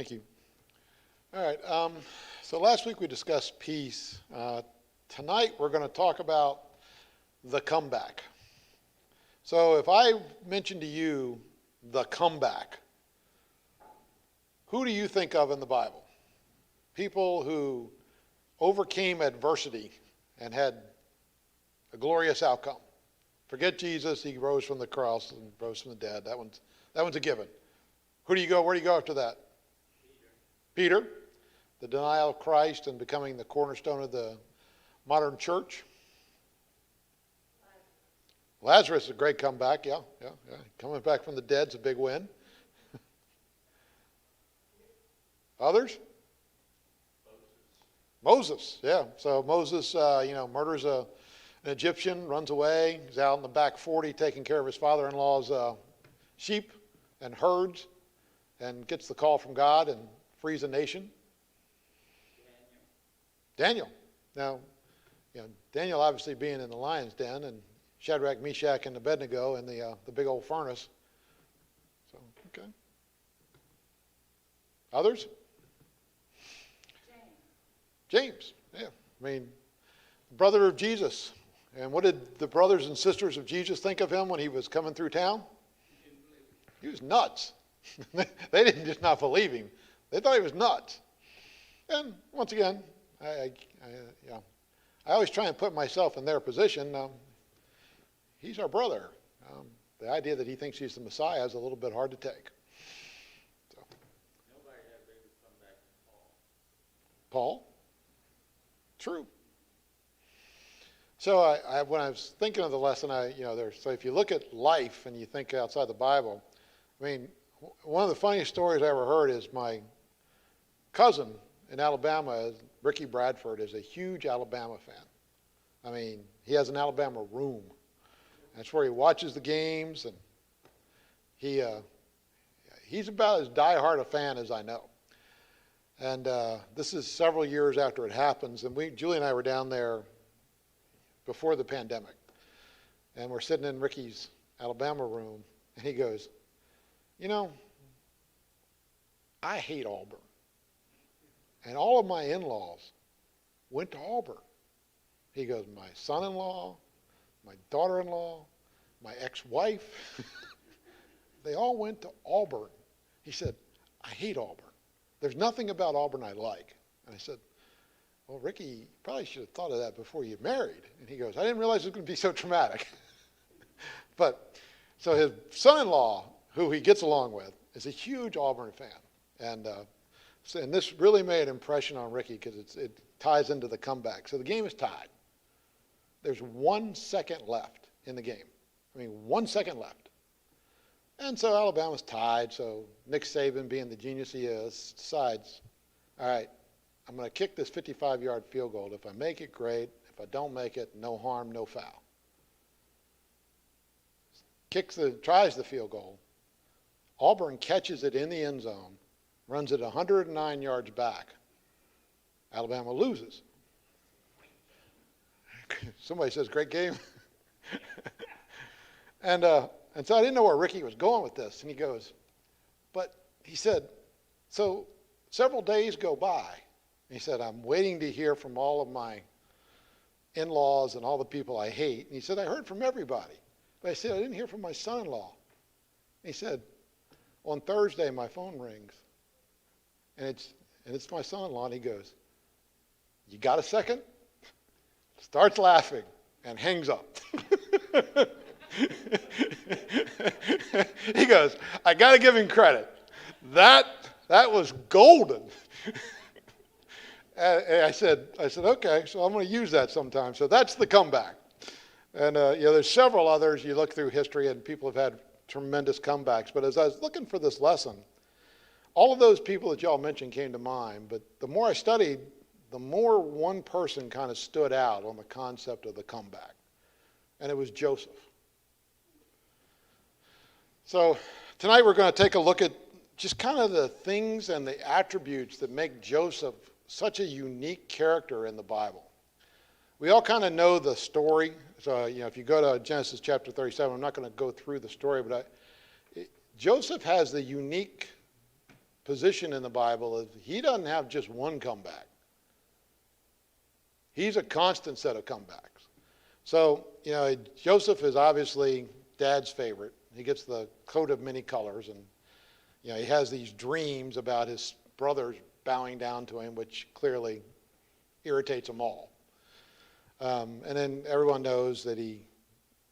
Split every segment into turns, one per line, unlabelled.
Thank you. All right. So last week we discussed peace. Tonight we're going to talk about the comeback. So if I mention to you the comeback, who do you think of in the Bible? People who overcame adversity and had a glorious outcome. Forget Jesus, he rose from the cross and rose from the dead. That one's a given. Where do you go after that? Peter, the denial of Christ and becoming the cornerstone of the modern church. Lazarus is a great comeback, yeah. Coming back from the dead's a big win. Others? Moses, yeah. So Moses, murders an Egyptian, runs away. He's out in the back 40 taking care of his father-in-law's sheep and herds, and gets the call from God and frees a nation. Daniel. Now, Daniel obviously being in the lion's den, and Shadrach, Meshach, and Abednego in the big old furnace. So, okay. Others? James, yeah. I mean, brother of Jesus. And what did the brothers and sisters of Jesus think of him when he was coming through town? He was nuts. They didn't just not believe him. They thought he was nuts. And once again, I always try and put myself in their position. He's our brother. The idea that he thinks he's the Messiah is a little bit hard to take. So.
Nobody had a bigger comeback than Paul.
Paul? True. So when I was thinking of the lesson, so if you look at life and you think outside the Bible, I mean, one of the funniest stories I ever heard is my cousin in Alabama, Ricky Bradford, is a huge Alabama fan. I mean, he has an Alabama room. That's where he watches the games, and he's about as diehard a fan as I know. And this is several years after it happens, and Julie and I were down there before the pandemic, and we're sitting in Ricky's Alabama room, and he goes, I hate Auburn. And all of my in-laws went to Auburn. He goes, my son-in-law, my daughter-in-law, my ex-wife, they all went to Auburn. He said, I hate Auburn. There's nothing about Auburn I like. And I said, well, Ricky, you probably should have thought of that before you married. And he goes, I didn't realize it was going to be so traumatic. So his son-in-law, who he gets along with, is a huge Auburn fan. And this really made an impression on Ricky because it ties into the comeback. So the game is tied. There's 1 second left in the game. 1 second left. And so Alabama's tied, so Nick Saban, being the genius he is, decides, all right, I'm going to kick this 55-yard field goal. If I make it, great. If I don't make it, no harm, no foul. Tries the field goal. Auburn catches it in the end zone, runs it 109 yards back. Alabama loses. Somebody says, great game. And so I didn't know where Ricky was going with this. And he goes, but he said, so several days go by. And he said, I'm waiting to hear from all of my in-laws and all the people I hate. And he said, I heard from everybody. But I said, I didn't hear from my son-in-law. And he said, on Thursday, my phone rings. And it's my son-in-law. And he goes, you got a second? Starts laughing and hangs up. He goes, I got to give him credit. That was golden. And I said, okay, so I'm going to use that sometime. So that's the comeback. And there's several others. You look through history, and people have had tremendous comebacks. But as I was looking for this lesson, all of those people that y'all mentioned came to mind. But the more I studied, the more one person kind of stood out on the concept of the comeback. And it was Joseph. So tonight we're going to take a look at just kind of the things and the attributes that make Joseph such a unique character in the Bible. We all kind of know the story. So, if you go to Genesis chapter 37, I'm not going to go through the story, but Joseph has the unique position in the Bible is he doesn't have just one comeback. He's a constant set of comebacks. So, Joseph is obviously Dad's favorite. He gets the coat of many colors, and he has these dreams about his brothers bowing down to him, which clearly irritates them all. And then everyone knows that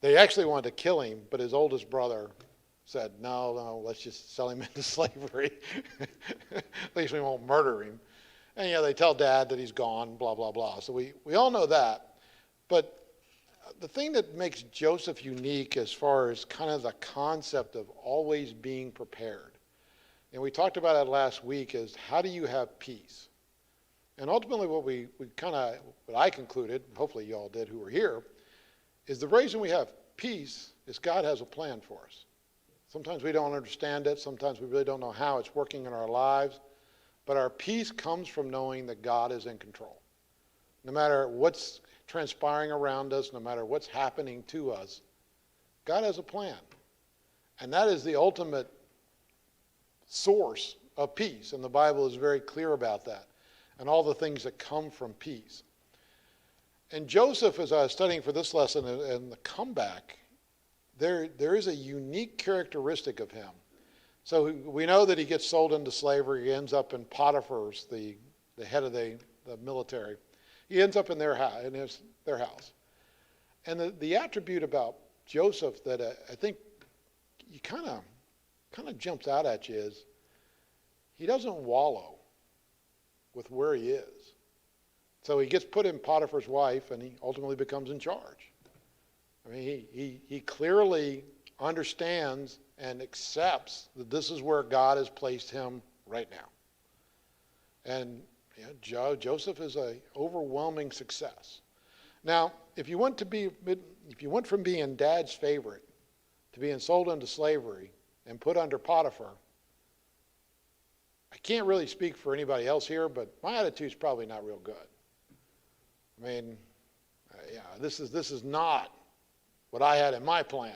they actually wanted to kill him, but his oldest brother said, no, let's just sell him into slavery. At least we won't murder him. And they tell Dad that he's gone, blah, blah, blah. So we all know that. But the thing that makes Joseph unique as far as kind of the concept of always being prepared, and we talked about it last week, is how do you have peace? And ultimately what I concluded, hopefully you all did who were here, is the reason we have peace is God has a plan for us. Sometimes we don't understand it. Sometimes we really don't know how it's working in our lives. But our peace comes from knowing that God is in control. No matter what's transpiring around us, no matter what's happening to us, God has a plan. And that is the ultimate source of peace. And the Bible is very clear about that and all the things that come from peace. And Joseph, as I was studying for this lesson and the comeback, there is a unique characteristic of him. So we know that he gets sold into slavery. He ends up in Potiphar's, the head of the military. He ends up in their house. And the attribute about Joseph that I think you kind of jumps out at you is he doesn't wallow with where he is. So he gets put in Potiphar's wife, and he ultimately becomes in charge. I mean, he clearly understands and accepts that this is where God has placed him right now. And Joseph is an overwhelming success. Now, if you went from being Dad's favorite to being sold into slavery and put under Potiphar, I can't really speak for anybody else here, but my attitude's probably not real good. I mean, this is not what I had in my plan.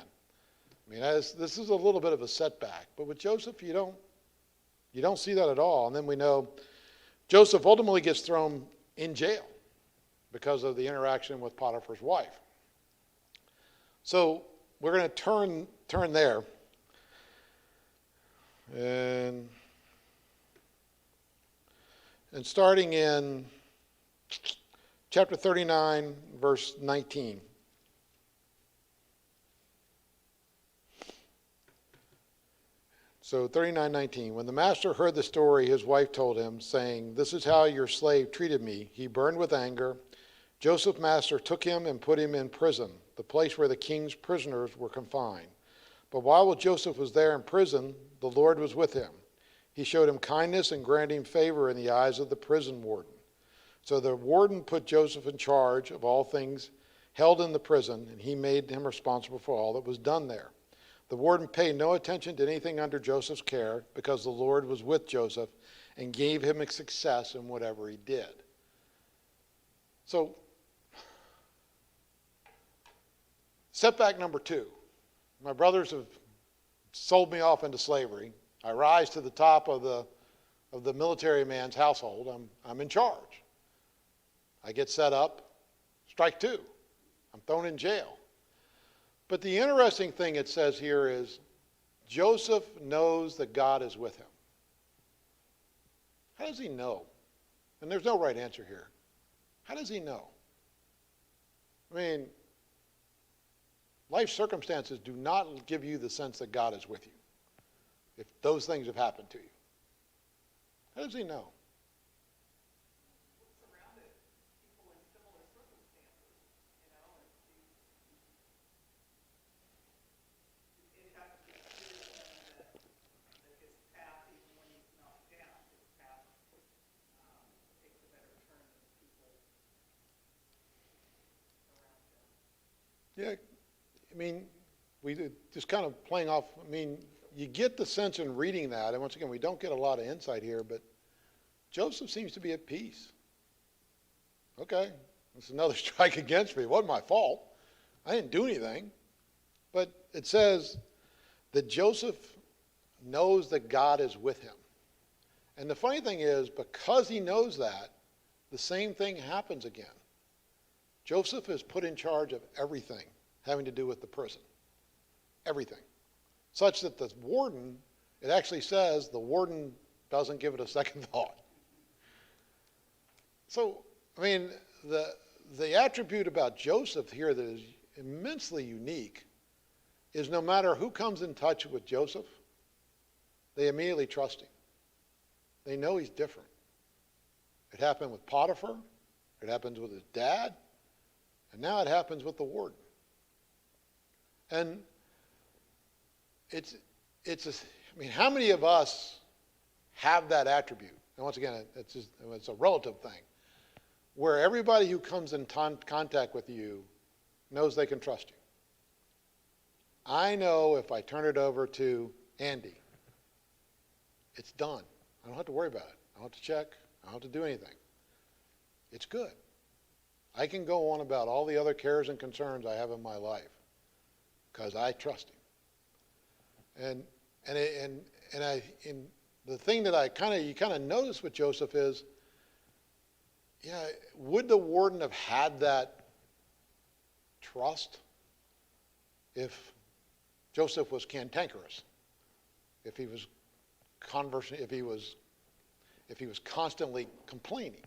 I mean, this is a little bit of a setback. But with Joseph, you don't see that at all. And then we know Joseph ultimately gets thrown in jail because of the interaction with Potiphar's wife. So we're going to turn there. And starting in chapter 39, verse 19. So 39:19, when the master heard the story, his wife told him, saying, "This is how your slave treated me." He burned with anger. Joseph's master took him and put him in prison, the place where the king's prisoners were confined. But while Joseph was there in prison, the Lord was with him. He showed him kindness and granted him favor in the eyes of the prison warden. So the warden put Joseph in charge of all things held in the prison, and he made him responsible for all that was done there. The warden paid no attention to anything under Joseph's care because the Lord was with Joseph and gave him a success in whatever he did. So, setback number 2. My brothers have sold me off into slavery. I rise to the top of the military man's household. I'm in charge. I get set up. Strike 2. I'm thrown in jail. But the interesting thing it says here is Joseph knows that God is with him. How does he know? And there's no right answer here. How does he know? I mean, life circumstances do not give you the sense that God is with you if those things have happened to you. How does he know? Yeah, I mean, we just kind of playing off, I mean, you get the sense in reading that, and once again, we don't get a lot of insight here, but Joseph seems to be at peace. Okay, that's another strike against me. It wasn't my fault. I didn't do anything. But it says that Joseph knows that God is with him. And the funny thing is, because he knows that, the same thing happens again. Joseph is put in charge of everything having to do with the prison. Everything. Such that the warden, it actually says the warden doesn't give it a second thought. So, I mean, the attribute about Joseph here that is immensely unique is no matter who comes in touch with Joseph, they immediately trust him. They know he's different. It happened with Potiphar. It happens with his dad. And now it happens with the warden. And I mean, how many of us have that attribute? And once again, it's a relative thing, where everybody who comes in contact with you knows they can trust you. I know if I turn it over to Andy, it's done. I don't have to worry about it. I don't have to check. I don't have to do anything. It's good. I can go on about all the other cares and concerns I have in my life because I trust him. And the thing that you kind of notice with Joseph is, yeah, would the warden have had that trust if Joseph was cantankerous, if he was if he was constantly complaining,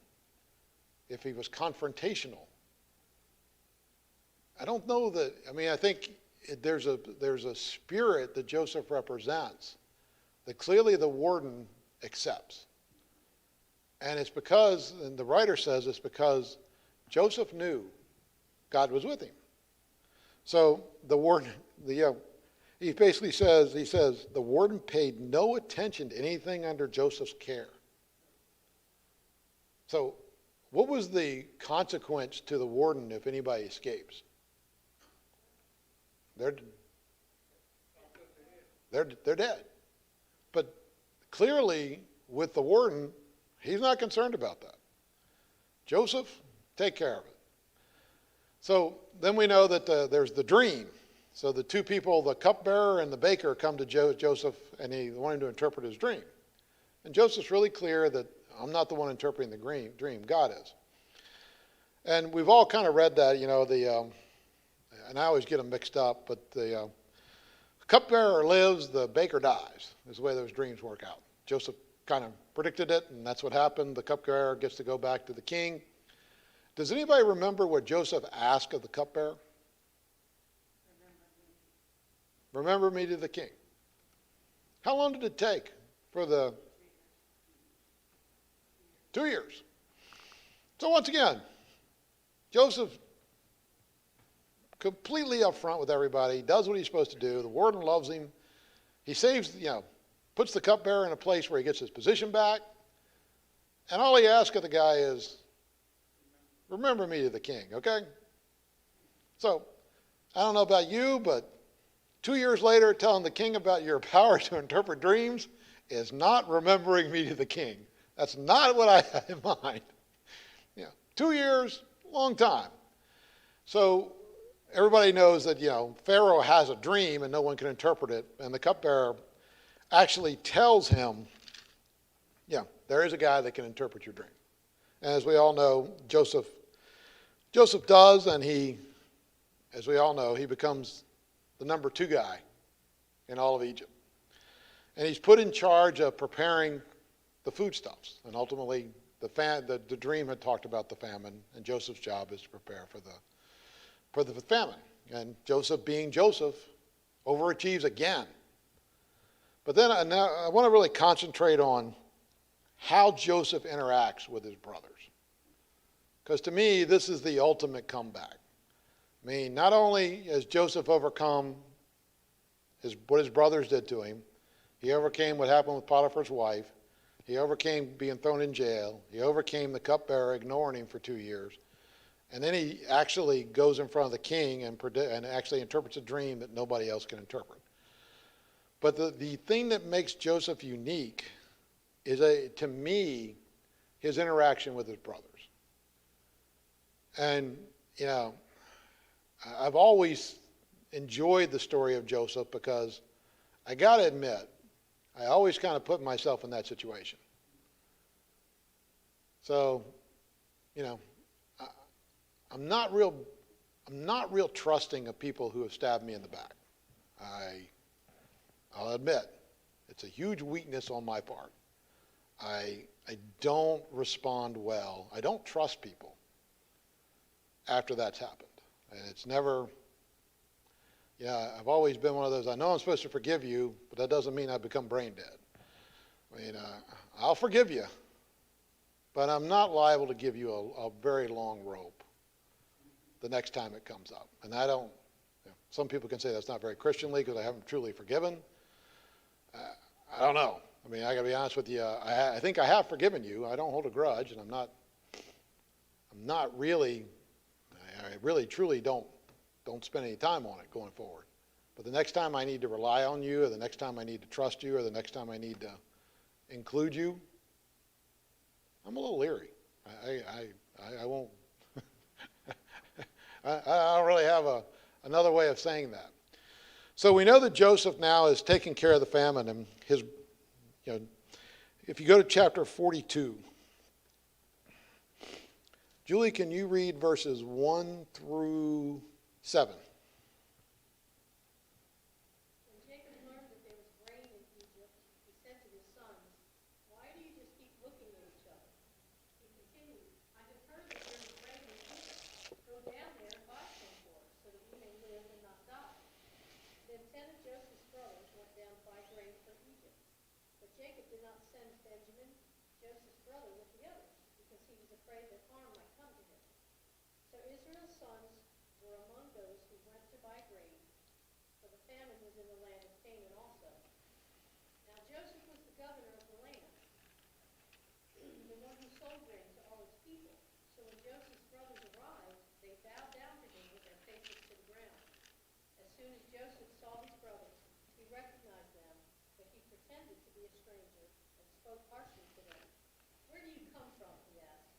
if he was confrontational? I don't know that. I mean, I think there's a spirit that Joseph represents that clearly the warden accepts. And it's because, and the writer says it's because Joseph knew God was with him. So the warden, he basically says, the warden paid no attention to anything under Joseph's care. So what was the consequence to the warden if anybody escapes? They're dead. But clearly, with the warden, he's not concerned about that. Joseph, take care of it. So then we know that there's the dream. So the two people, the cupbearer and the baker, come to Joseph, and they want him to interpret his dream. And Joseph's really clear that I'm not the one interpreting the dream, God is. And we've all kind of read that, and I always get them mixed up, but the cupbearer lives, the baker dies, is the way those dreams work out. Joseph kind of predicted it, and that's what happened. The cupbearer gets to go back to the king. Does anybody remember what Joseph asked of the cupbearer? Remember me to the king. How long did it take for the 2 years? So once again, Joseph completely upfront with everybody, does what he's supposed to do. The warden loves him. He saves, puts the cupbearer in a place where he gets his position back. And all he asks of the guy is, remember me to the king, okay? So, I don't know about you, but 2 years later, telling the king about your power to interpret dreams is not remembering me to the king. That's not what I had in mind. 2 years, long time. So everybody knows that, Pharaoh has a dream and no one can interpret it. And the cupbearer actually tells him, there is a guy that can interpret your dream. And as we all know, Joseph does, and as we all know, he becomes the number 2 guy in all of Egypt. And he's put in charge of preparing the foodstuffs. And ultimately, the dream had talked about the famine, and Joseph's job is to prepare for the famine. And Joseph, being Joseph, overachieves again. But then I want to really concentrate on how Joseph interacts with his brothers. Because to me, this is the ultimate comeback. I mean, not only has Joseph overcome what his brothers did to him, he overcame what happened with Potiphar's wife, he overcame being thrown in jail, he overcame the cupbearer ignoring him for 2 years, and then he actually goes in front of the king and actually interprets a dream that nobody else can interpret. But the thing that makes Joseph unique is, to me, his interaction with his brothers. And, I've always enjoyed the story of Joseph because I got to admit, I always kind of put myself in that situation. So, you know, I, I'm not real trusting of people who have stabbed me in the back. I'll admit, it's a huge weakness on my part. I don't respond well. I don't trust people after that's happened. And it's never, I've always been one of those, I know I'm supposed to forgive you, but that doesn't mean I've become brain dead. I mean, I'll forgive you, but I'm not liable to give you a very long rope the next time it comes up. And I don't, some people can say that's not very Christianly because I haven't truly forgiven. I don't know. I mean, I got to be honest with you. I think I have forgiven you. I don't hold a grudge, and I'm not really. I really, truly don't spend any time on it going forward. But the next time I need to rely on you, or the next time I need to trust you, or the next time I need to include you, I'm a little leery. I won't. I don't really have another way of saying that. So we know that Joseph now is taking care of the famine, and his, if you go to chapter 42, Julie, can you read verses 1 through 7?
When Jacob learned that there was grain in Egypt, he said to his sons, "Why do you just keep looking at each other?" He continued, "I have heard that there is grain in Egypt. Go down there and buy some for us, so that we may live and not die." Then 10 of Joseph's brothers went down to buy grain from Egypt. But Jacob did not send Benjamin, Joseph's brother, with the others, because he was afraid that harm might come to him. So Israel's sons were among those who went to buy grain, for the famine was in the land of Canaan also. Now Joseph was the governor of the land, the one who sold grain to all its people. So when Joseph's brothers arrived, they bowed down to him with their faces to the ground. As soon as Joseph saw his brothers, he recognized them, but he pretended to be a stranger and spoke harshly to them. "Where do you come from?" he asked.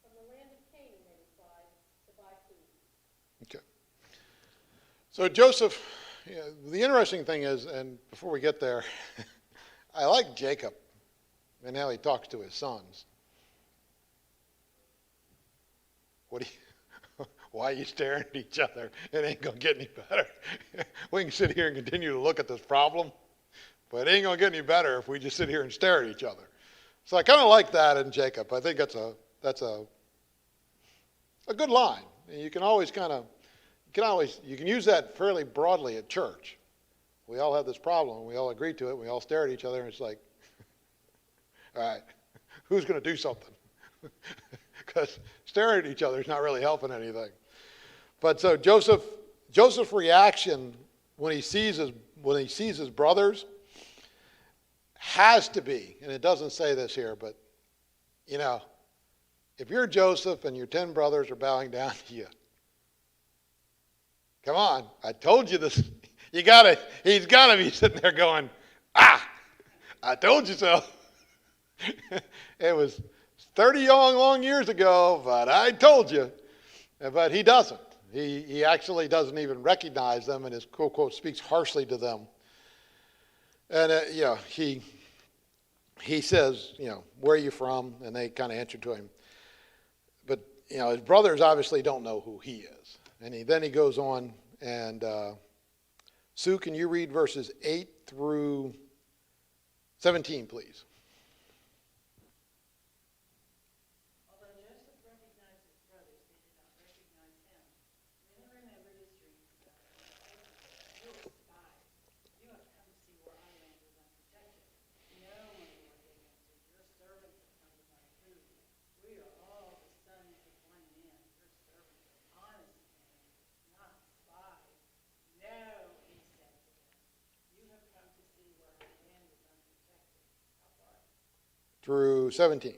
"From the land of Canaan," they replied, "to buy food."
Okay. So Joseph, the interesting thing is, and before we get there, I like Jacob and how he talks to his sons. Why are you staring at each other? It ain't going to get any better. We can sit here and continue to look at this problem, but it ain't going to get any better if we just sit here and stare at each other. So I kind of like that in Jacob. I think that's a good line. And you can always you can use that fairly broadly at church. We all have this problem. We all agree to it. We all stare at each other, and it's like, all right, who's going to do something? Because staring at each other is not really helping anything. But so Joseph's reaction when he sees his brothers has to be, and it doesn't say this here, but if you're Joseph and your 10 brothers are bowing down to you, come on, I told you this. He's got to be sitting there going, I told you so. It was 30 long years ago, but I told you. But he doesn't. He actually doesn't even recognize them, and his quote speaks harshly to them. And he says, "Where are you from?" And they kind of answer to him. But his brothers obviously don't know who he is. And then he goes on, and Sue, can you read verses 8 through 17, please?
Although Joseph recognized his brothers, they did not recognize him. Then he remembered his dream and said, "You are spies. You have come to see where our land is unprotected." "No, my lord," they answered. "Your servants have come to buy food. We are all the sons of one man. Your servants are honest men, not spies." "No," he said to them. "You have come to see where our land is unprotected." How far?
Through 17.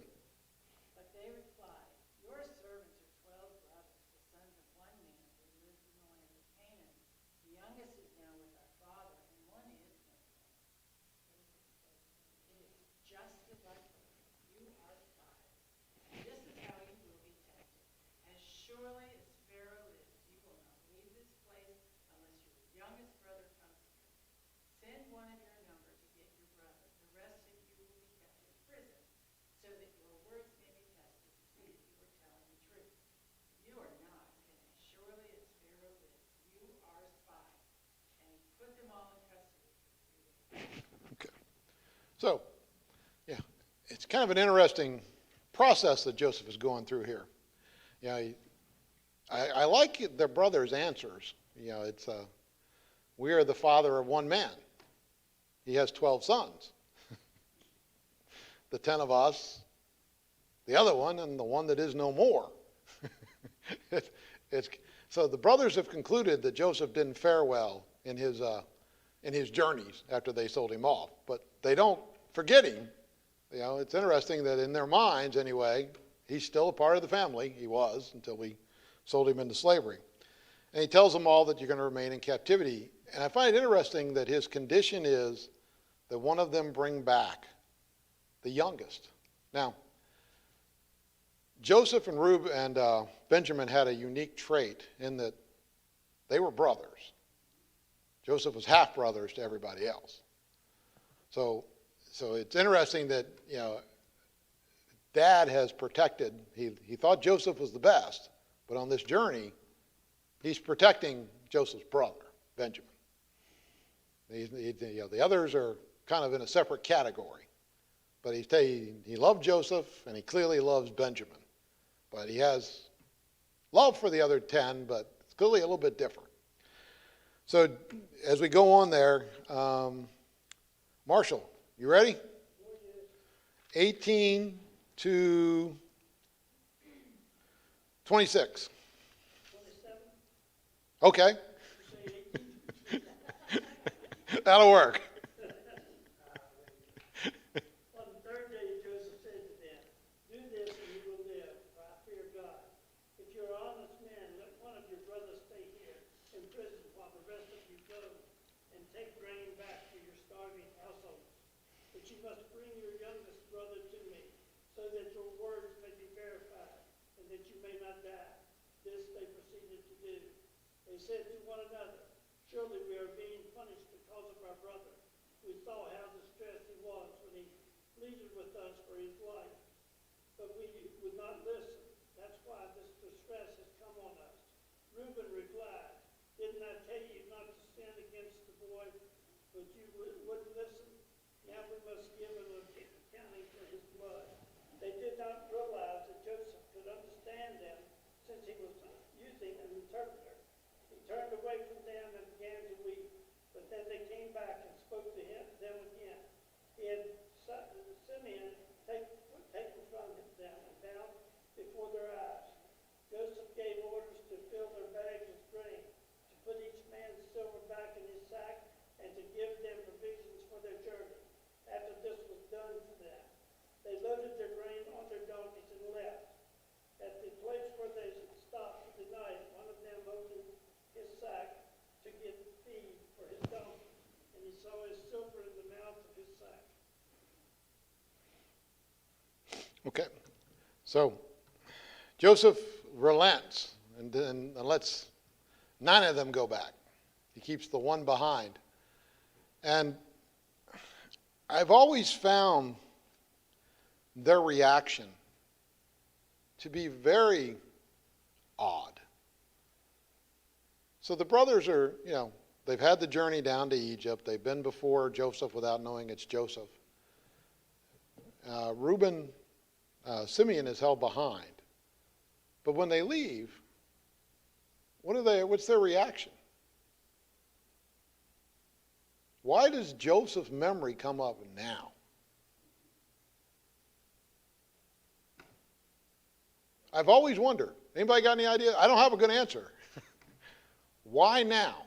But they replied, "Your servants are 12 brothers, the sons of one man who lives in the land of Canaan. The youngest is now with our father, and one is no more." Joseph said to them, "It is just as I told you. You are spies. This is how you will be tested. As surely as Pharaoh lives, you will not leave this place unless your youngest brother comes here. Send one of your number to get your brother. The rest of you will be kept in prison, so that your
So, yeah, it's kind of an interesting process that Joseph is going through here. I like their brother's answers. It's we are the father of one man. He has 12 sons. The 10 of us, the other one, and the one that is no more. So the brothers have concluded that Joseph didn't fare well in his journeys after they sold him off. But they don't forget him. It's interesting that in their minds, anyway, he's still a part of the family. He was until we sold him into slavery. And he tells them all that you're going to remain in captivity. And I find it interesting that his condition is that one of them bring back the youngest. Now, Joseph and Benjamin had a unique trait in that they were brothers. Joseph was half brothers to everybody else. So it's interesting that Dad has protected. He thought Joseph was the best, but on this journey, he's protecting Joseph's brother, Benjamin. The others are kind of in a separate category. But he loved Joseph, and he clearly loves Benjamin. But he has love for the other 10, but it's clearly a little bit different. So as we go on there, Marshall, you ready? 18 to 26.
27?
Okay. That'll work.
On the third day, Joseph said to them, "Do this and you will live, for I fear God. If you're an honest man, let one of your brothers stay here in prison while the rest of you go and take grain back for your starving households. But you must bring your youngest brother to me, so that your words may be verified, and that you may not die." This they proceeded to do. They said to one another, "Surely we are being punished because of our brother. We saw how distressed he was when he pleaded with us for his life. But we would not listen. That's why this distress has come on us." Reuben replied, "Didn't I tell you not to sin against the boy? But you wouldn't listen. Now we must give an accounting for his blood." They did not realize that Joseph could understand them, since he was using an interpreter. He turned away from them and began to weep. But then they came back and spoke to them again. He had Simeon taken from them and bound before their eyes. Joseph gave orders to fill their bags with grain, to put each man's silver back in his sack, and to give them provisions for their journey. After this was done to them, they loaded their grain on their donkeys and left. At the place where they stopped for the night, one of them opened his sack to get feed for his donkey, and he saw his silver in the mouth of his sack.
Okay. So Joseph relents and lets 9 of them go back. He keeps the one behind. And I've always found their reaction to be very odd. So the brothers are, they've had the journey down to Egypt. They've been before Joseph without knowing it's Joseph. Simeon is held behind. But when they leave, what's their reaction? Why does Joseph's memory come up now? I've always wondered. Anybody got any idea? I don't have a good answer. Why now?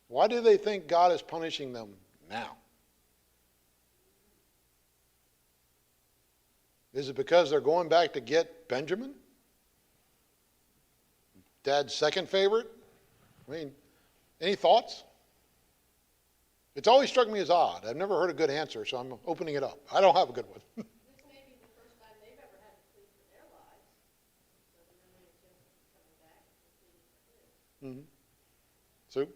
Why do they think God is punishing them now? Is it because they're going back to get Benjamin? Dad's second favorite? I mean, any thoughts? It's always struck me as odd. I've never heard a good answer, so I'm opening it up. I don't have a good one.
This may be the first time they've ever had to plead for their lives. So the memory of Joseph is coming back and pleading for his.
Mm-hmm. Sue?
We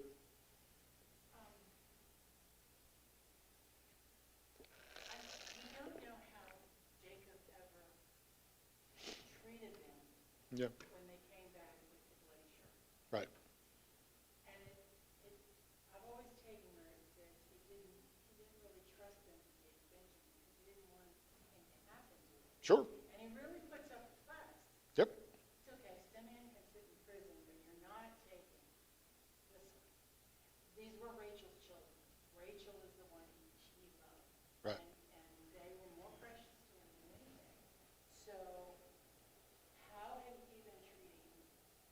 don't know how Jacob ever treated them
Yeah.
when they came back with the glacier.
Right.
And I've always taken where it says he didn't really trust them
Sure.
And he really puts up a fuss.
Yep.
It's okay, Simeon can sit in prison, but you're not taking, listen, these were Rachel's children. Rachel is the one he loved.
Right.
And they were more precious to him than anything. So how had he been treating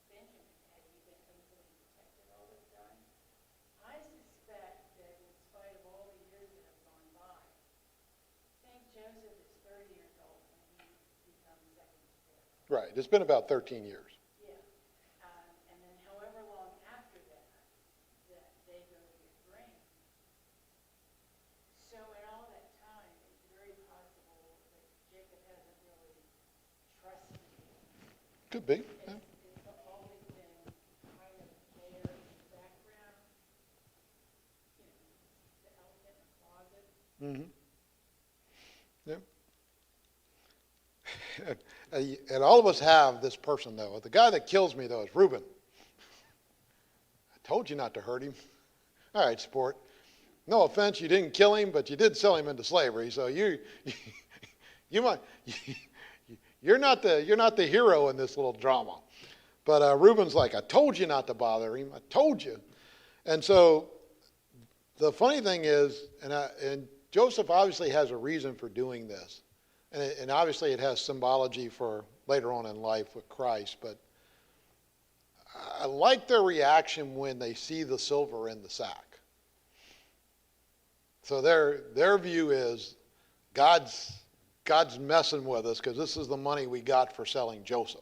Benjamin? Had he been completely protected all this time? I suspect that in spite of all the years that have gone by, I think Joseph is 30 years old when he becomes second to death.
Right. It's been about 13 years.
Yeah. And then however long after that, that they go to get grain. So in all that time, it's very possible that Jacob hasn't really trusted him.
Could be. Yeah.
It's always been kind of there in the background, you know, the elephant in the closet.
Mm-hmm. Yep. And all of us have this person, though. The guy that kills me, though, is Reuben. I told you not to hurt him. All right, sport. No offense, you didn't kill him, but you did sell him into slavery. So you might, you're not the hero in this little drama. But Reuben's like, I told you not to bother him. I told you. And so the funny thing is, and Joseph obviously has a reason for doing this. And obviously it has symbology for later on in life with Christ. But I like their reaction when they see the silver in the sack. So their view is God's messing with us because this is the money we got for selling Joseph.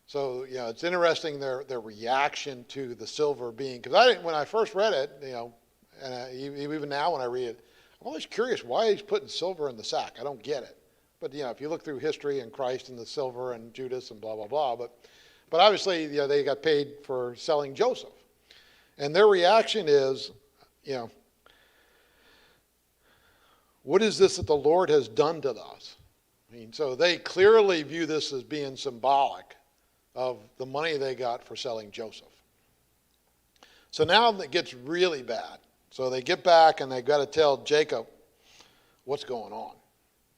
So, you know, it's interesting their reaction to the silver being, because when I first read it, you know, and even now when I read it, I'm always curious why he's putting silver in the sack. I don't get it. But, you know, if you look through history and Christ and the silver and Judas and blah, blah, blah. But obviously, you know, they got paid for selling Joseph. And their reaction is, you know, what is this that the Lord has done to us? I mean, so they clearly view this as being symbolic of the money they got for selling Joseph. So now it gets really bad. So they get back and they've got to tell Jacob what's going on.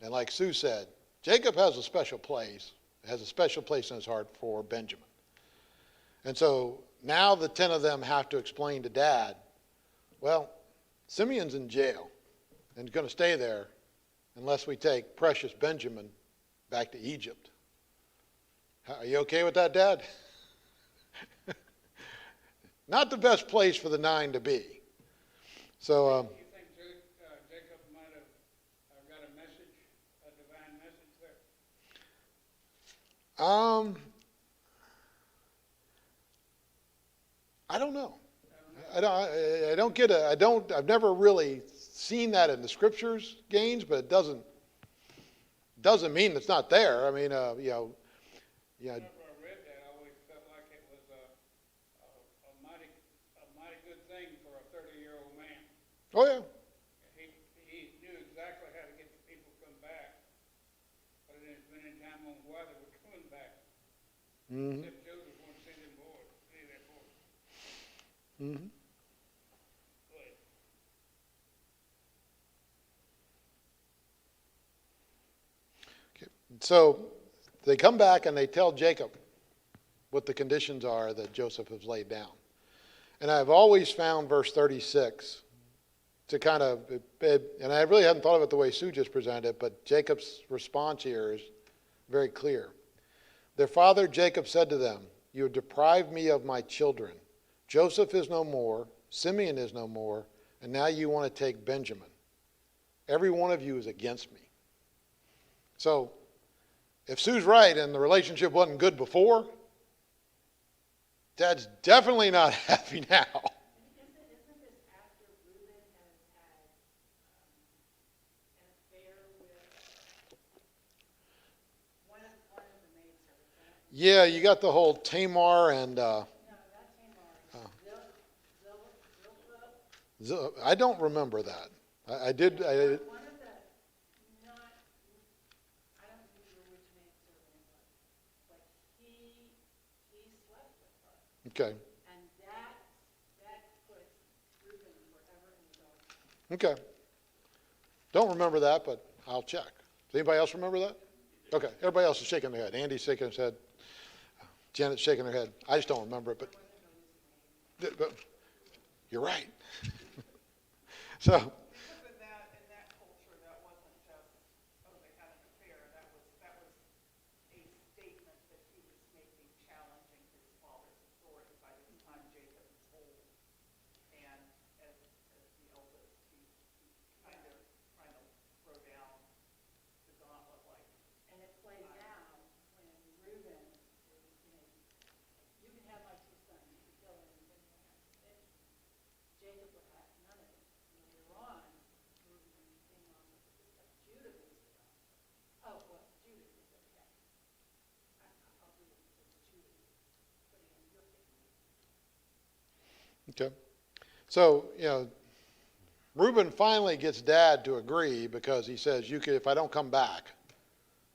And like Sue said, Jacob has a special place in his heart for Benjamin. And so now the 10 of them have to explain to Dad, well, Simeon's in jail and going to stay there unless we take precious Benjamin back to Egypt. Are you okay with that, Dad? Not the best place for the 9 to be. So,
You think Jacob might have got a message, a divine message there?
I don't know. I don't get it. I've never really seen that in the scriptures, Gaines, but it doesn't mean it's not there. I mean, you know.
Whenever I read that, I always felt like it was a mighty good thing for a 30-year-old man.
Oh yeah.
He knew exactly how to get the people to come back, but it has been in time on why they were coming back.
Mm-hmm.
Except Joseph wanted to see them boys, see their boys.
Mm-hmm.
But
Okay. So they come back and they tell Jacob what the conditions are that Joseph has laid down. And I've always found verse 36 to kind of, and I really hadn't thought of it the way Sue just presented it, but Jacob's response here is very clear. Their father Jacob said to them, you have deprived me of my children. Joseph is no more, Simeon is no more, and now you want to take Benjamin. Every one of you is against me. So, if Sue's right and the relationship wasn't good before, Dad's definitely not happy now.
Isn't this after Reuben has had an affair with one of the maidservants?
Yeah, you got the whole Tamar and
No, not Tamar. Zilpah.
I don't remember that. I did.
One of the, not, I don't remember which maidservant it was, but he slept with her.
Okay.
And that puts Reuben forever in the dark.
Okay. Don't remember that, but I'll check. anybody else remember that? Okay, everybody else is shaking their head. Andy's shaking his head. Janet's shaking her head. I just don't remember it, but you're right. So,
Because in that culture, that wasn't just, oh, they had an affair. That was a statement that he was making, challenging his father's authority. By this time, Jacob is old, and as the eldest, he kind of trying to throw down the gauntlet, like,
And it plays out when Reuben is, you can have my two sons, you can kill anything you want. Jacob would have none of it. Later on, Reuben came on with the stuff. Judah was the dominant. Oh, well, Judah is okay. I'll do it because Judah is putting in your picking.
okay. So, Reuben finally gets Dad to agree because he says, if I don't come back,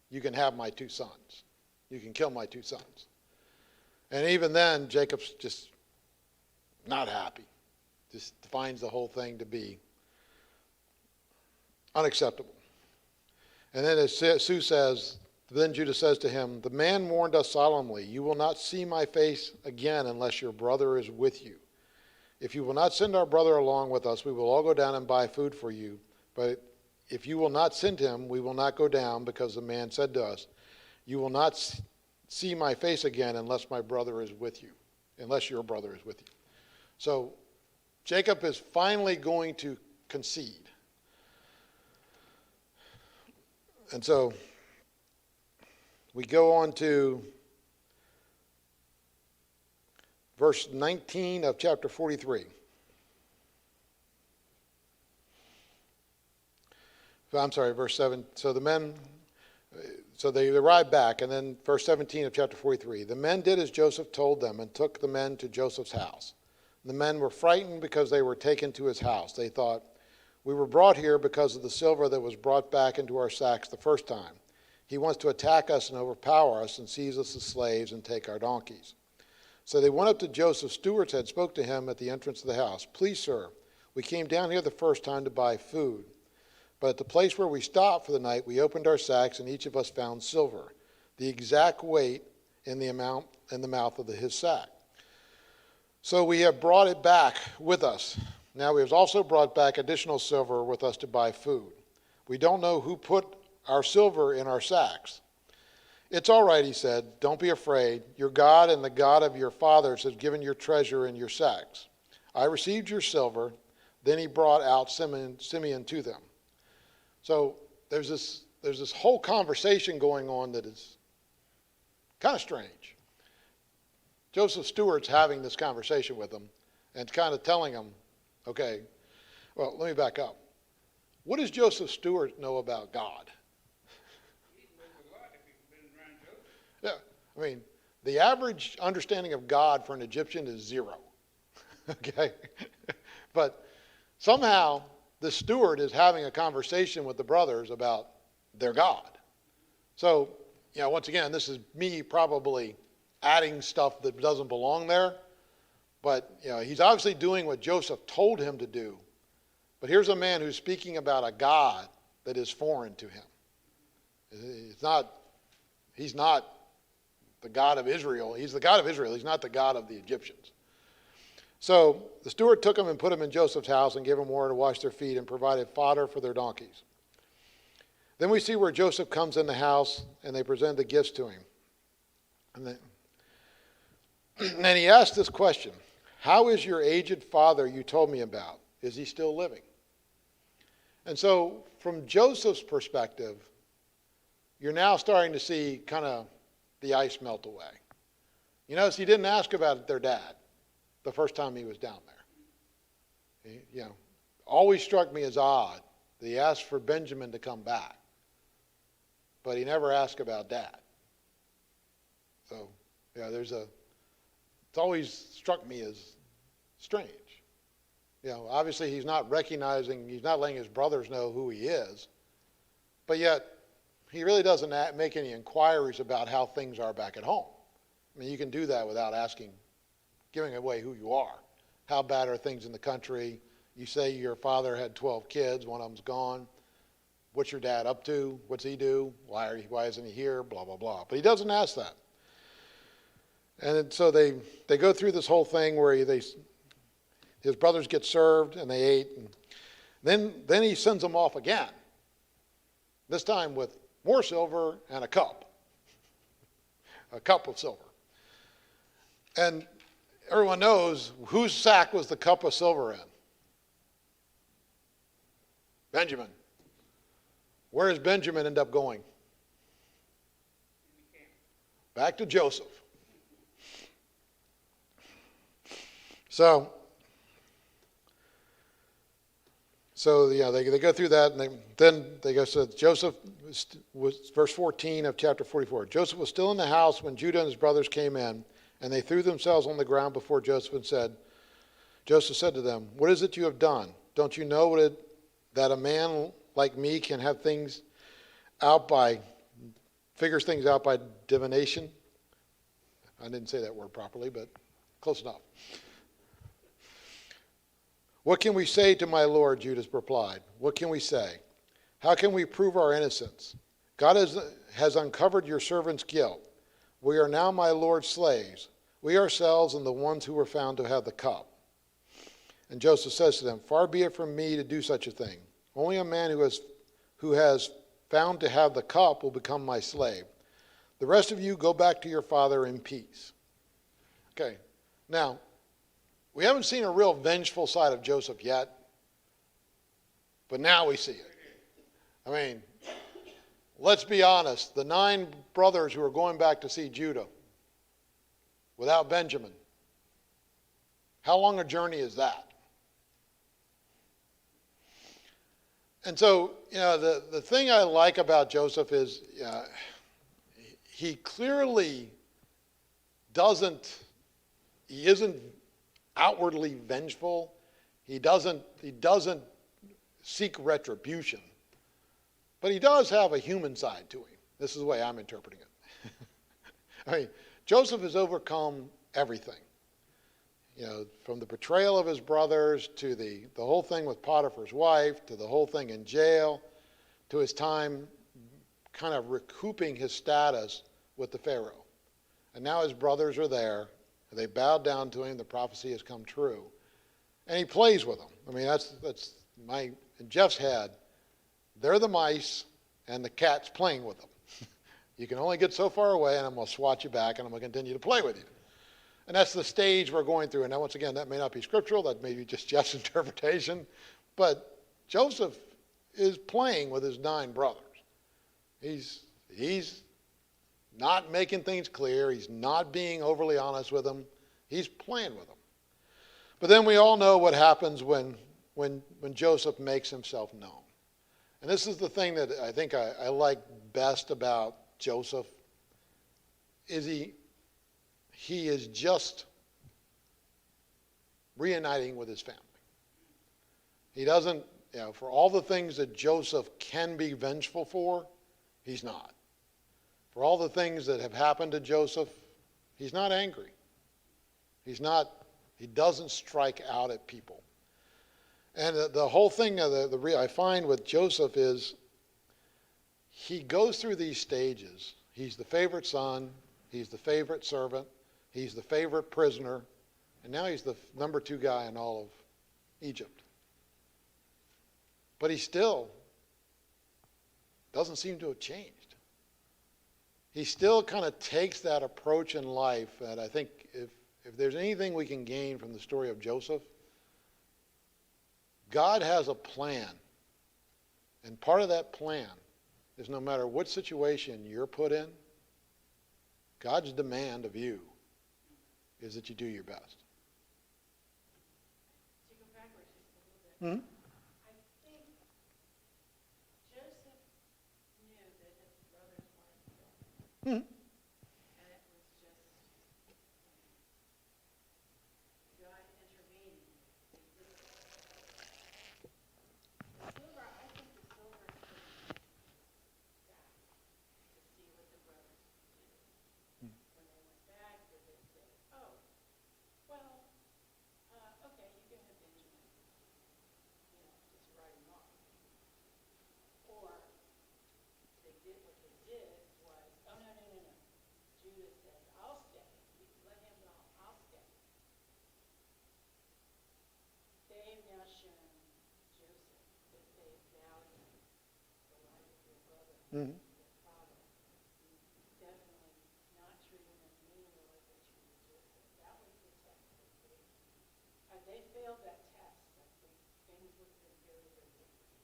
you can have my two sons. You can kill my two sons. And even then, Jacob's just not happy. Just finds the whole thing to be unacceptable. And then as Sue says, then Judah says to him, the man warned us solemnly, you will not see my face again unless your brother is with you. If you will not send our brother along with us, we will all go down and buy food for you. But if you will not send him, we will not go down, because the man said to us, you will not see my face again unless my brother is with you, unless your brother is with you. So Jacob is finally going to concede. And so we go on to verse 19 of chapter 43. I'm sorry, verse 7. So they arrived back, and then verse 17 of chapter 43. The men did as Joseph told them and took the men to Joseph's house. The men were frightened because they were taken to his house. They thought, we were brought here because of the silver that was brought back into our sacks the first time. He wants to attack us and overpower us and seize us as slaves and take our donkeys. So they went up to Joseph's steward's head, spoke to him at the entrance of the house. Please, sir, we came down here the first time to buy food. But at the place where we stopped for the night, we opened our sacks, and each of us found silver, the exact weight in the mouth of his sack. So we have brought it back with us. Now we have also brought back additional silver with us to buy food. We don't know who put our silver in our sacks. It's all right, he said. Don't be afraid. Your God and the God of your fathers has given your treasure in your sacks. I received your silver. Then he brought out Simeon to them. So there's this whole conversation going on that is kind of strange. Joseph's steward's having this conversation with them and kind of telling them, okay, well, let me back up. What does Joseph's steward know about God?
He knows a lot if he's been around Joseph.
Yeah, I mean, the average understanding of God for an Egyptian is 0. Okay? But somehow the steward is having a conversation with the brothers about their God. So, once again, this is me probably adding stuff that doesn't belong there. But, he's obviously doing what Joseph told him to do. But here's a man who's speaking about a God that is foreign to him. He's not the God of Israel. He's the God of Israel. He's not the God of the Egyptians. So the steward took them and put them in Joseph's house and gave them water to wash their feet and provided fodder for their donkeys. Then we see where Joseph comes in the house and they present the gifts to him. And then he asked this question, how is your aged father you told me about? Is he still living? And so from Joseph's perspective, you're now starting to see kind of the ice melt away. You notice he didn't ask about their dad the first time he was down there. Always struck me as odd that he asked for Benjamin to come back, but he never asked about Dad. So, it's always struck me as strange. Obviously he's not letting his brothers know who he is, but yet he really doesn't make any inquiries about how things are back at home. I mean, you can do that without giving away who you are. How bad are things in the country? You say your father had 12 kids, one of them's gone. what's your dad up to? What's he do? Why isn't he here? Blah, blah, blah. But he doesn't ask that. And so they go through this whole thing where his brothers get served and they ate. And then he sends them off again, this time with more silver and a cup of silver. And everyone knows whose sack was the cup of silver in. Benjamin. Where does Benjamin end up going? Back to Joseph. So they go through that, and then they go, so Joseph was, verse 14 of chapter 44. Joseph was still in the house when Judah and his brothers came in, and they threw themselves on the ground before Joseph and said, Joseph said to them, what is it you have done? Don't you know that a man like me can have figures things out by divination? I didn't say that word properly, but close enough. What can we say to my Lord? Judas replied. What can we say? How can we prove our innocence? God has uncovered your servant's guilt. We are now my Lord's slaves, we ourselves and the ones who were found to have the cup. And Joseph says to them, far be it from me to do such a thing. Only a man who has found to have the cup will become my slave. The rest of you go back to your father in peace. Okay, now, we haven't seen a real vengeful side of Joseph yet, but now we see it. I mean, let's be honest. The 9 brothers who are going back to see Judah without Benjamin, how long a journey is that? And so, the thing I like about Joseph is he clearly he isn't outwardly vengeful. He doesn't seek retribution. But he does have a human side to him. This is the way I'm interpreting it. I mean, Joseph has overcome everything. From the betrayal of his brothers to the whole thing with Potiphar's wife, to the whole thing in jail, to his time kind of recouping his status with the Pharaoh. And now his brothers are there. They bowed down to him. The prophecy has come true. And he plays with them. I mean, that's in Jeff's head, they're the mice and the cat's playing with them. You can only get so far away, and I'm going to swat you back, and I'm going to continue to play with you. And that's the stage we're going through. And now, once again, that may not be scriptural. That may be just Jeff's interpretation. But Joseph is playing with his 9 brothers. He's not making things clear. He's not being overly honest with them. He's playing with them. But then we all know what happens when Joseph makes himself known. And this is the thing that I think I like best about Joseph, is he is just reuniting with his family. He doesn't, for all the things that Joseph can be vengeful for, he's not. For all the things that have happened to Joseph, he's not angry. He doesn't strike out at people. And the whole thing I find with Joseph is he goes through these stages. He's the favorite son. He's the favorite servant. He's the favorite prisoner. And now he's the number 2 guy in all of Egypt. But he still doesn't seem to have changed. He still kind of takes that approach in life. And I think if there's anything we can gain from the story of Joseph, God has a plan. And part of that plan is no matter what situation you're put in, God's demand of you is that you do your best.
To go backwards just a little bit.
Mm-hmm.
I think Joseph knew that his brothers wanted to kill him.
Mm-hmm.
And it was just God intervening. Silver, I think the silver took back to see what the brothers would do. When they went back, did they say, oh, well, okay, you can have Benjamin.
Mhm.
the problem. Definitely not treating them anywhere like they treated Joseph. That was the test that had they failed that test, I think things would have been very, very different.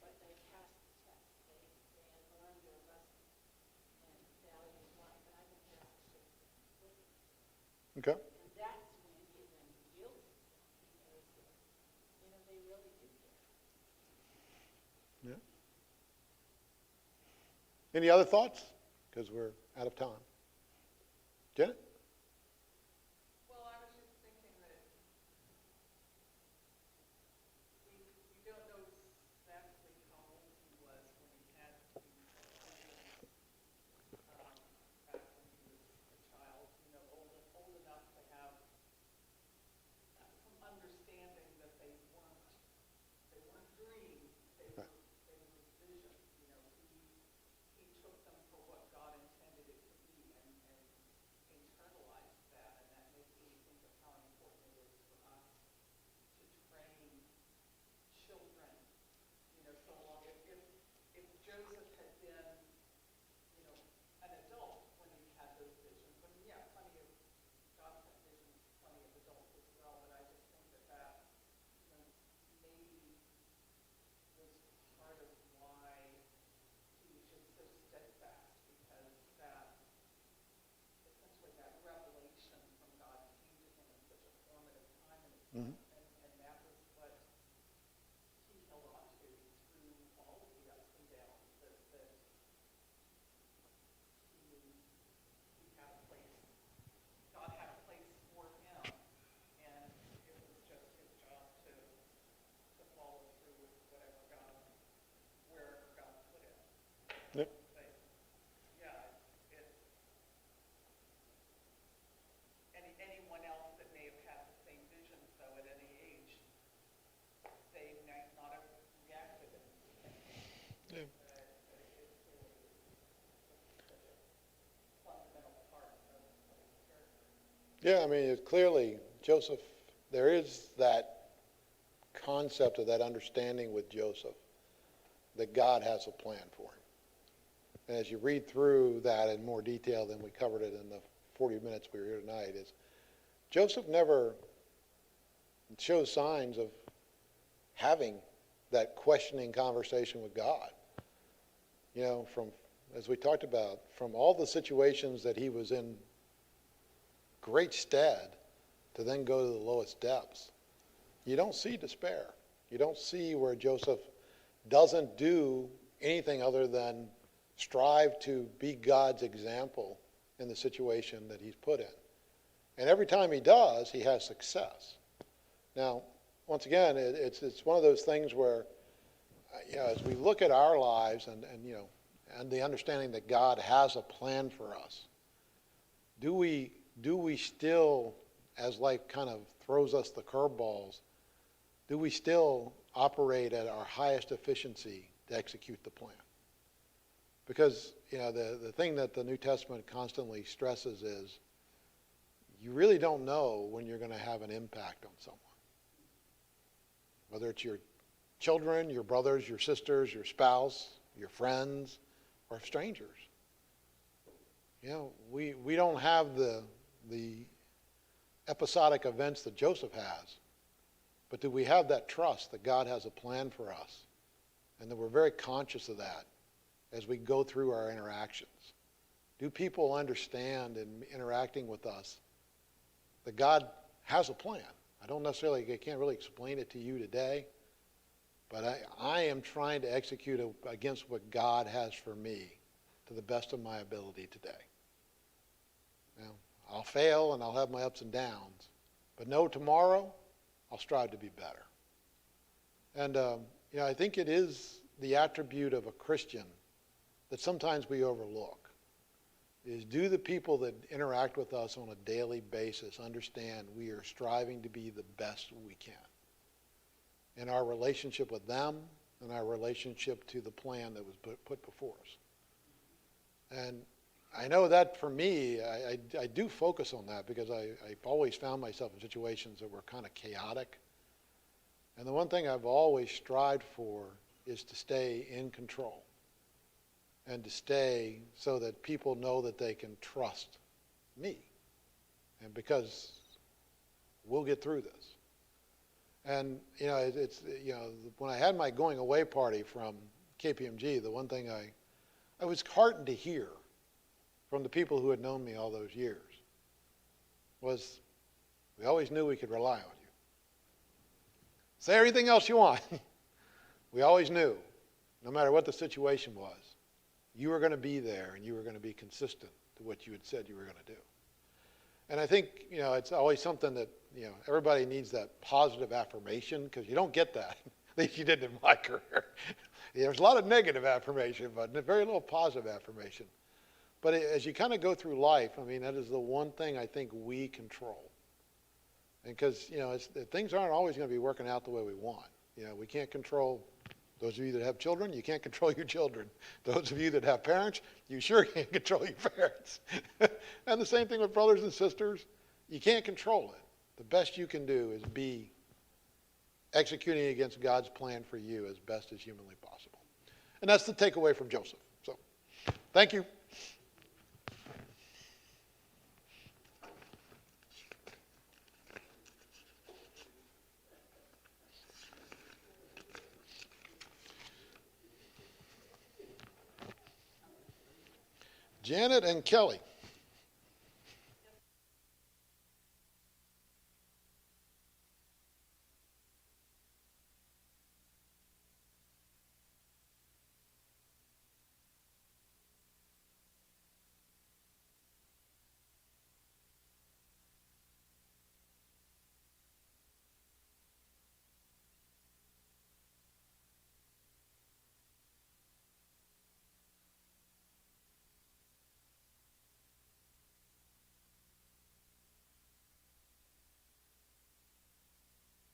But they passed the test. They had learned their lesson and valued life. And I think that's the shape of witness.
Okay.
And that's when it then yields because, they really do care.
Yeah. Any other thoughts? Because we're out of time. Janet?
Well, I was just thinking that we don't know exactly how old he was when he had these visions, back when he was a child, old enough to have some understanding that they weren't dreams,
Right.
they were visions, he took them for what God intended it to be and internalized that, and that makes me think of how important it is for us to train children, so long if Joseph had been, an adult when he had those visions, I mean, yeah, God had visions, plenty of adults as well, but I just think that, maybe was part of why he was just so steadfast, because that, essentially that revelation from God came to him in such a formative time in his
Mhm.
life, and that was what he held on to through all of the ups and downs, that he knew he had a place, God had a place for him, and it was just his job to follow through with wherever God put him.
Yep.
But yeah, anyone else that may have had the same visions though at any age, they might not have reacted in the same way.
Yeah.
But it clearly was such a fundamental part of his character.
Yeah, I mean, it's clearly, Joseph, there is that concept of that understanding with Joseph that God has a plan for him. And as you read through that in more detail than we covered it in the 40 minutes we were here tonight, is Joseph never shows signs of having that questioning conversation with God. From, as we talked about, from all the situations that he was in great stead to then go to the lowest depths, you don't see despair. You don't see where Joseph doesn't do anything other than strive to be God's example in the situation that he's put in. And every time he does, he has success. Now, once again, it's one of those things where, as we look at our lives and the understanding that God has a plan for us, do we still, as life kind of throws us the curveballs, do we still operate at our highest efficiency to execute the plan? Because, the thing that the New Testament constantly stresses is you really don't know when you're going to have an impact on someone. Whether it's your children, your brothers, your sisters, your spouse, your friends, or strangers. We don't have the episodic events that Joseph has. But do we have that trust that God has a plan for us and that we're very conscious of that as we go through our interactions? Do people understand in interacting with us that God has a plan? I can't really explain it to you today, but I am trying to execute against what God has for me to the best of my ability today. I'll fail and I'll have my ups and downs, but no, tomorrow I'll strive to be better. And, I think it is the attribute of a Christian that sometimes we overlook, is do the people that interact with us on a daily basis understand we are striving to be the best we can in our relationship with them and our relationship to the plan that was put before us. And I know that for me, I do focus on that because I've always found myself in situations that were kind of chaotic. And the one thing I've always strived for is to stay in control. and to stay so that people know that they can trust me. And because we'll get through this. And, it's when I had my going away party from KPMG, the one thing I was heartened to hear from the people who had known me all those years was, we always knew we could rely on you. Say everything else you want. We always knew, no matter what the situation was, you were going to be there and you were going to be consistent to what you had said you were going to do. And I think, it's always something that, everybody needs that positive affirmation, because you don't get that. At least you didn't in my career. There's a lot of negative affirmation, but very little positive affirmation. But as you kind of go through life, that is the one thing I think we control. And because, things aren't always going to be working out the way we want. We can't control, those of you that have children, you can't control your children. Those of you that have parents, you sure can't control your parents. And the same thing with brothers and sisters. You can't control it. The best you can do is be executing against God's plan for you as best as humanly possible. And that's the takeaway from Joseph. So, thank you. Janet and Kelly.